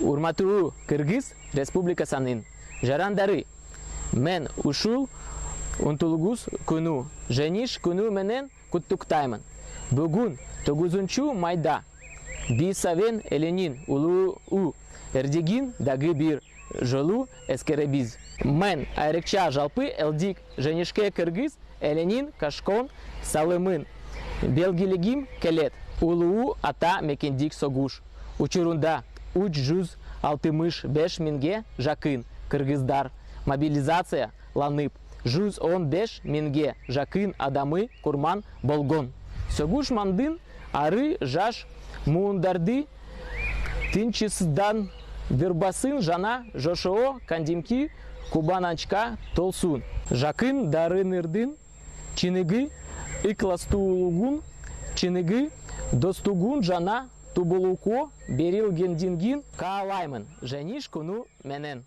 Урматтуу Кыргыз Республикасынын жарандары, мен ушул 19 күнү жениш күнү менен куттуктаймын. Бүгүн 9 майда бисавен эленин улуу эрдигин дагы бир жолу эскеребиз. Мен айрыкча жалпы элдик женишке кыргыз эленин кашкон салымын белгилегим келет. Улуу ата мекендик согуш. Учурунда 365 миңге жакын кыргыздар мобилизация ланып, 115 миңге жакын адамы курман болгон. Согуш мандын ары жаш муундарды тынчысыздан вырбасын жана жошоо кандимки кубаначка толсун. Жакын дарынырдын чыныгы ыкластуулугун, чыныгы достугун жана тубулуку берилгендингин каалаймын жениш күнү менен.